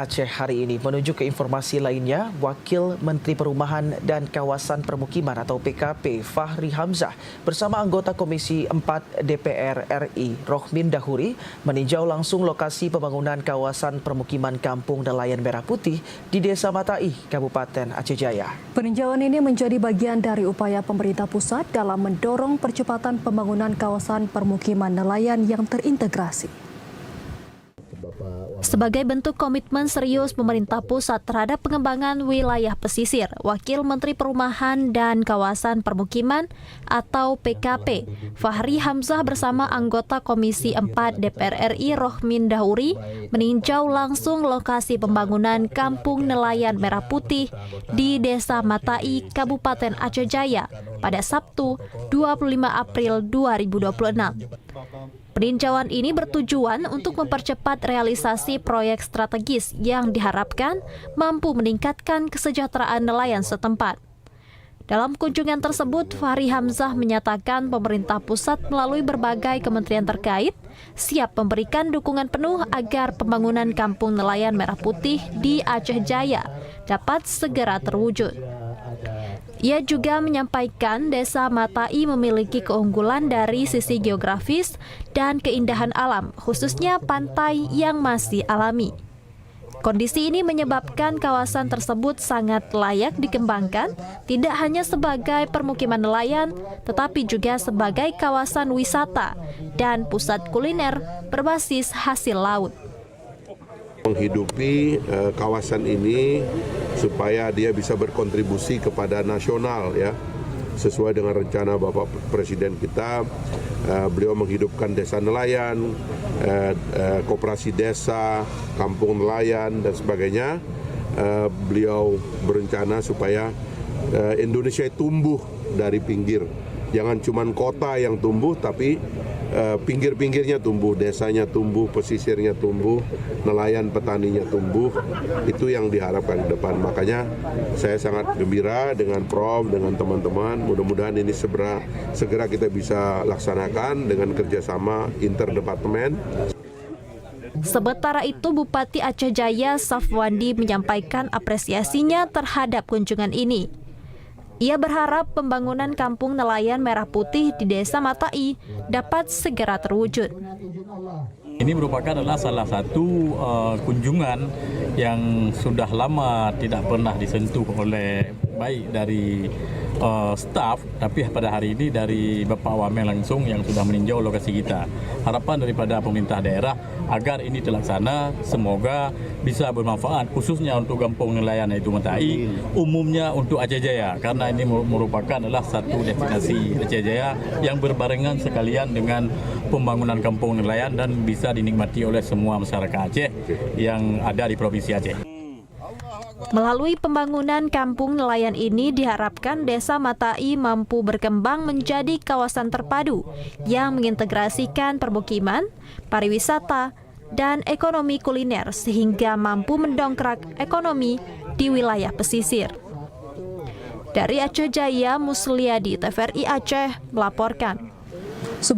Aceh hari ini. Menuju ke informasi lainnya, Wakil Menteri Perumahan dan Kawasan Permukiman atau PKP Fahri Hamzah bersama anggota Komisi 4 DPR RI Rohmin Dahuri meninjau langsung lokasi pembangunan kawasan permukiman Kampung Nelayan Merah Putih di Desa Matai, Kabupaten Aceh Jaya. Peninjauan ini menjadi bagian dari upaya pemerintah pusat dalam mendorong percepatan pembangunan kawasan permukiman nelayan yang terintegrasi. Sebagai bentuk komitmen serius pemerintah pusat terhadap pengembangan wilayah pesisir, Wakil Menteri Perumahan dan Kawasan Permukiman atau PKP Fahri Hamzah bersama anggota Komisi 4 DPR RI Rohmin Dahuri meninjau langsung lokasi pembangunan Kampung Nelayan Merah Putih di Desa Matai, Kabupaten Aceh Jaya pada Sabtu 25 April 2026. Peninjauan ini bertujuan untuk mempercepat realisasi proyek strategis yang diharapkan mampu meningkatkan kesejahteraan nelayan setempat. Dalam kunjungan tersebut, Fahri Hamzah menyatakan pemerintah pusat melalui berbagai kementerian terkait siap memberikan dukungan penuh agar pembangunan Kampung Nelayan Merah Putih di Aceh Jaya dapat segera terwujud. Ia juga menyampaikan Desa Matai memiliki keunggulan dari sisi geografis dan keindahan alam, khususnya pantai yang masih alami. Kondisi ini menyebabkan kawasan tersebut sangat layak dikembangkan, tidak hanya sebagai permukiman nelayan, tetapi juga sebagai kawasan wisata dan pusat kuliner berbasis hasil laut. Menghidupi kawasan ini supaya dia bisa berkontribusi kepada nasional, ya, sesuai dengan rencana Bapak Presiden kita. Beliau menghidupkan desa nelayan, koperasi desa, kampung nelayan dan sebagainya. Beliau berencana supaya Indonesia tumbuh dari pinggir. Jangan cuma kota yang tumbuh, tapi pinggir-pinggirnya tumbuh, desanya tumbuh, pesisirnya tumbuh, nelayan petaninya tumbuh. Itu yang diharapkan ke depan. Makanya saya sangat gembira dengan Prof, dengan teman-teman. Mudah-mudahan ini segera kita bisa laksanakan dengan kerjasama interdepartemen. Sementara itu, Bupati Aceh Jaya Safwandi menyampaikan apresiasinya terhadap kunjungan ini. Ia berharap pembangunan Kampung Nelayan Merah Putih di Desa Matai dapat segera terwujud. Ini merupakan adalah salah satu kunjungan yang sudah lama tidak pernah disentuh oleh baik dari staf, tapi pada hari ini dari Bapak Wamen langsung yang sudah meninjau lokasi kita. Harapan daripada pemerintah daerah agar ini terlaksana, semoga bisa bermanfaat khususnya untuk Kampung Nelayan yaitu Matai, umumnya untuk Aceh Jaya, karena ini merupakan adalah satu destinasi Aceh Jaya yang berbarengan sekalian dengan pembangunan kampung nelayan dan bisa dinikmati oleh semua masyarakat Aceh yang ada di Provinsi Aceh. Melalui pembangunan kampung nelayan ini diharapkan Desa Matai mampu berkembang menjadi kawasan terpadu yang mengintegrasikan permukiman, pariwisata, dan ekonomi kuliner sehingga mampu mendongkrak ekonomi di wilayah pesisir. Dari Aceh Jaya, Musliadi, TVRI Aceh melaporkan.